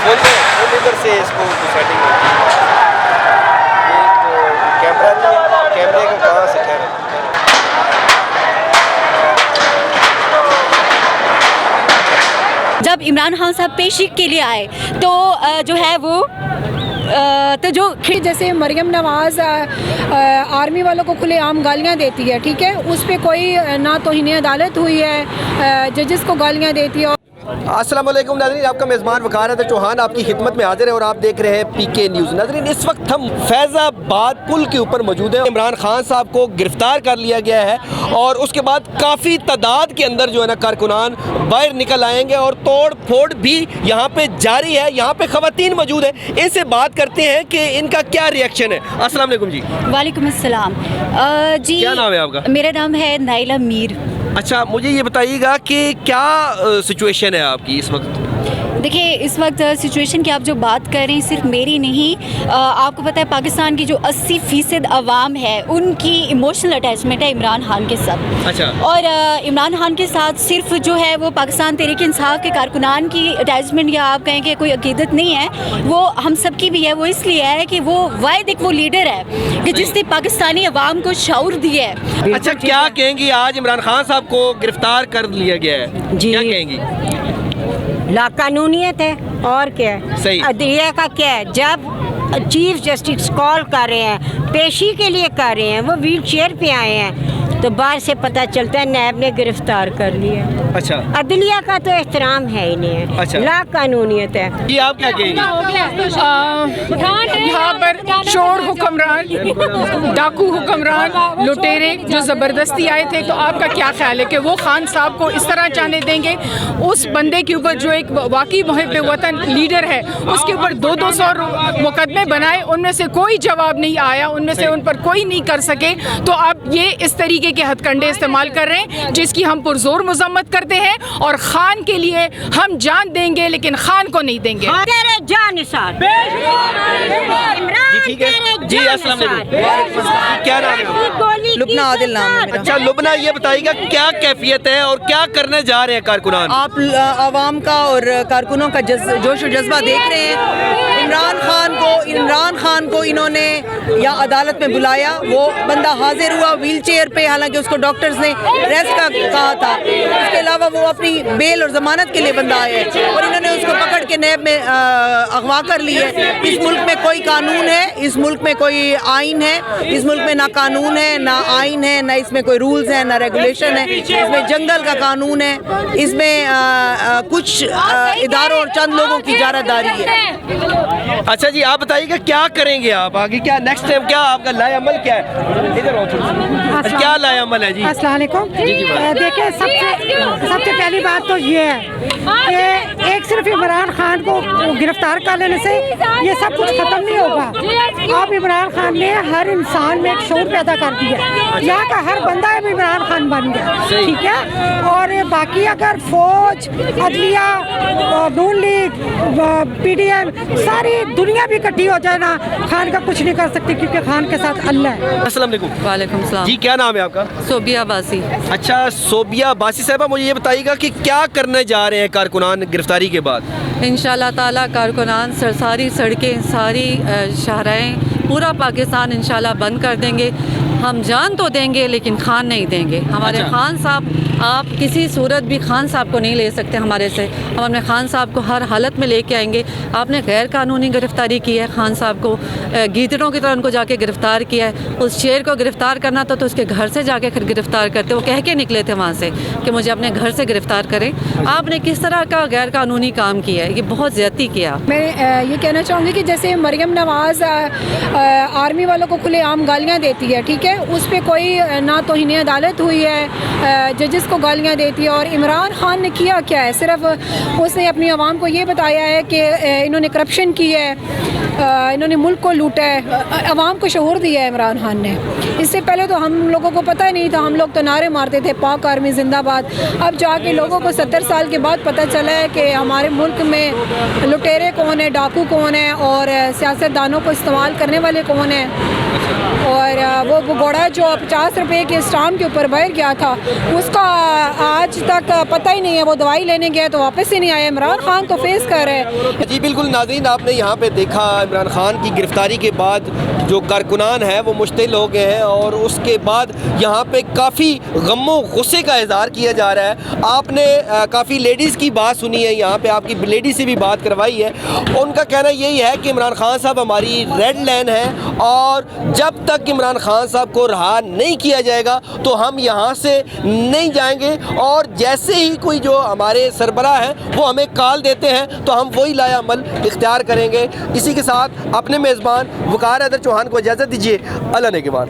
इधर से इसको सेटिंग होती है। ये तो कैमरा नहीं है, कैमरे का कहाँ से ठहरा। जब इमरान खान साहब पेशी के लिए आए तो जो है वो तो जो जैसे मरियम नवाज़ आर्मी वालों को खुलेआम गालियां देती है, ठीक है, उस पर कोई ना तौहीन अदालत हुई है, जजेस को गालियां देती है। अस्सलाम वालेकुम नाज़रीन, आपका मेज़बान वक़ार चौहान आपकी खिदमत में हाजिर है और आप देख रहे हैं पीके न्यूज़। नाज़रीन, इस वक्त हम फैज़ाबाद पुल के ऊपर मौजूद हैं। इमरान खान साहब को गिरफ़्तार कर लिया गया है और उसके बाद काफ़ी तादाद के अंदर जो है ना कारकुनान बाहर निकल आएंगे और तोड़ फोड़ भी यहाँ पे जारी है। यहाँ पे ख़वातीन मौजूद है, इनसे बात करते हैं कि इनका क्या रिएक्शन है। अस्सलाम वालेकुम जी। वालेकुम अस्सलाम। जी, क्या नाम है आपका? मेरा नाम है नाइला मीर। अच्छा, मुझे ये बताइएगा कि क्या सिचुएशन है आपकी इस वक्त? देखिए, इस वक्त सिचुएशन की आप जो बात कर रहे हैं सिर्फ मेरी नहीं, आपको पता है पाकिस्तान की जो 80% आवाम है उनकी इमोशनल अटैचमेंट है इमरान खान के साथ। अच्छा। और इमरान खान के साथ सिर्फ जो है वो पाकिस्तान तहरीक इंसाफ के कारकुनान की अटैचमेंट या आप कहें कि कोई अकीदत नहीं है, वो हम सब की भी है। वो इसलिए है कि वो वाहिद एक वो लीडर है कि जिसने पाकिस्तानी अवाम को शऊर दिया है। अच्छा, क्या कहेंगी आज इमरान खान साहब को गिरफ्तार कर लिया गया है, जी। क्या कहेंगी? लाकानूनियत है और क्या है? सही। अदलिया का क्या है? जब चीफ जस्टिस कॉल कर रहे हैं, पेशी के लिए कर रहे हैं, वो व्हील चेयर पे आए हैं, तो बाहर से पता चलता है नैब ने गिरफ्तार कर लिया। अच्छा। अदलिया का तो एहतराम है ही नहीं अच्छा। है, लाकानूनियत है। जी, आप क्या कहेंगे? यहाँ पर चोर हुक्मरान, डाकू हुक्मरान, लुटेरे जो ज़बरदस्ती आए थे, तो आपका क्या ख्याल है कि वो खान साहब को इस तरह जाने देंगे? उस बंदे के ऊपर जो एक वाकई मुहिब वतन लीडर है, उसके ऊपर 200 मुकदमे बनाए, उनमें से कोई जवाब नहीं आया, उनमें से उन पर कोई नहीं कर सके। तो आप ये इस तरीके के हथकंडे इस्तेमाल कर रहे हैं जिसकी हम पुरजोर मजम्मत करते हैं, और खान के लिए हम जान देंगे लेकिन खान को नहीं देंगे। तेरे जानिसार जी, ठीक है जी। अस्सलाम वालेकुम। क्या नाम है? लुबना आदिल नाम है मेरा। अच्छा लुबना, ये बताइएगा क्या कैफियत है और क्या करने जा रहे हैं कारकुनान? आप आवाम का और कारकुनों का जोश और जज्बा देख रहे हैं। इमरान खान को इन्होंने या अदालत में बुलाया, वो बंदा हाजिर हुआ व्हील चेयर पे, हालांकि उसको डॉक्टर्स ने रेस्ट का कहा था। उसके अलावा वो अपनी बेल और जमानत के लिए बंदा आया और इन्होंने उसको पकड़ के नैब में अगवा कर ली है। इस मुल्क में कोई कानून है, इस मुल्क में कोई आइन है, इस मुल्क में ना कानून है ना आइन है, ना इसमें कोई रूल्स है ना रेगुलेशन है। इसमें जंगल का कानून है, इसमें कुछ इदारों और चंद लोगों की इजारादारी है। अच्छा जी, आप बताइएगा क्या करेंगे आप आगे, क्या नेक्स्ट स्टेप, क्या आपका लाए अमल क्या है? इधर आओ थोड़ा सा। अच्छा, क्या लाए अमल है जी? अस्सलाम वालेकुम। देखिए, सबसे पहली बात तो ये है कि एक सिर्फ इमरान खान को गिरफ्तार कर लेने से ये सब कुछ खत्म नहीं होगा। अब इमरान खान ने हर इंसान में एक शऊर पैदा कर दिया, यहाँ का हर बंदा अब इमरान खान बन गया, ठीक है। और बाकी अगर फौज, अदलिया, नून लीग, PDM, सारी दुनिया भी इकट्ठी हो जाए ना, खान का कुछ नहीं कर सकती, क्योंकि खान के साथ अल्लाह है। अस्सलाम वालेकुम। वालेकुम सलाम। जी, क्या नाम है आपका? सोबिया बासी। अच्छा, सोबिया बासी साहबा, मुझे ये बताइएगा कि क्या करने जा रहे हैं कारकुनान गिरफ्तारी के बाद? इंशाल्लाह ताला कारकुनान सारी सड़कें, सारी शाहराएँ, पूरा पाकिस्तान इंशाल्लाह बंद कर देंगे। हम जान तो देंगे लेकिन खान नहीं देंगे। हमारे अच्छा। खान साहब, आप किसी सूरत भी खान साहब को नहीं ले सकते हमारे से। हम अपने खान साहब को हर हालत में लेके आएंगे। आपने गैर कानूनी गिरफ्तारी की है खान साहब को, गीदड़ों की तरह उनको जाके गिरफ्तार किया है। उस शेर को गिरफ्तार करना था तो उसके घर से जाके फिर गिरफ्तार करते। वो कह के निकले थे वहाँ से कि मुझे अपने घर से गिरफ्तार करें। आपने किस तरह का गैर कानूनी काम किया है, ये बहुत ज़्यादती किया। मैं ये कहना चाहूँगी कि जैसे मरियम नवाज़ आर्मी वालों को खुलेआम गालियाँ देती है, ठीक है, उस पर कोई ना तौहीन अदालत हुई है, जजेस को गालियाँ देती है। और इमरान खान ने किया क्या है? सिर्फ उसने अपनी आवाम को ये बताया है कि इन्होंने करप्शन की है, इन्होंने मुल्क को लूटा है, आवाम को शऊर दिया है इमरान खान ने। इससे पहले तो हम लोगों को पता ही नहीं था, हम लोग तो नारे मारते थे पाक आर्मी जिंदाबाद। अब जाके लोगों को 70 साल के बाद पता चला है कि हमारे मुल्क में लुटेरे कौन है, डाकू कौन है और सियासतदानों को इस्तेमाल करने वाले कौन है। और वो घोड़ा जो 50 रुपए के स्टाम्प के ऊपर बैठ गया था, उसका आज तक पता ही नहीं है। वो दवाई लेने गया तो वापस ही नहीं आया। इमरान खान तो फेस कर रहे हैं। जी बिल्कुल नाज़रीन, आपने यहाँ पे देखा इमरान खान की गिरफ्तारी के बाद जो कारकुनान है वो मुश्तिल हो गए हैं और उसके बाद यहाँ पे काफ़ी गमो गुस्से का इजहार किया जा रहा है। आपने काफ़ी लेडीज़ की बात सुनी है, यहाँ पे आपकी लेडी से भी बात करवाई है। उनका कहना यही है कि इमरान खान साहब हमारी रेड लाइन है और जब तक इमरान खान साहब को रहा नहीं किया जाएगा तो हम यहाँ से नहीं जाएंगे, और जैसे ही कोई जो हमारे सरबराह हैं वो हमें कॉल देते हैं तो हम वही लाया अमल इख्तियार करेंगे। इसी के साथ अपने मेज़बान वक़ार हैदर चौहान को इजाज़त दीजिए। अल्लाह ने के बाद।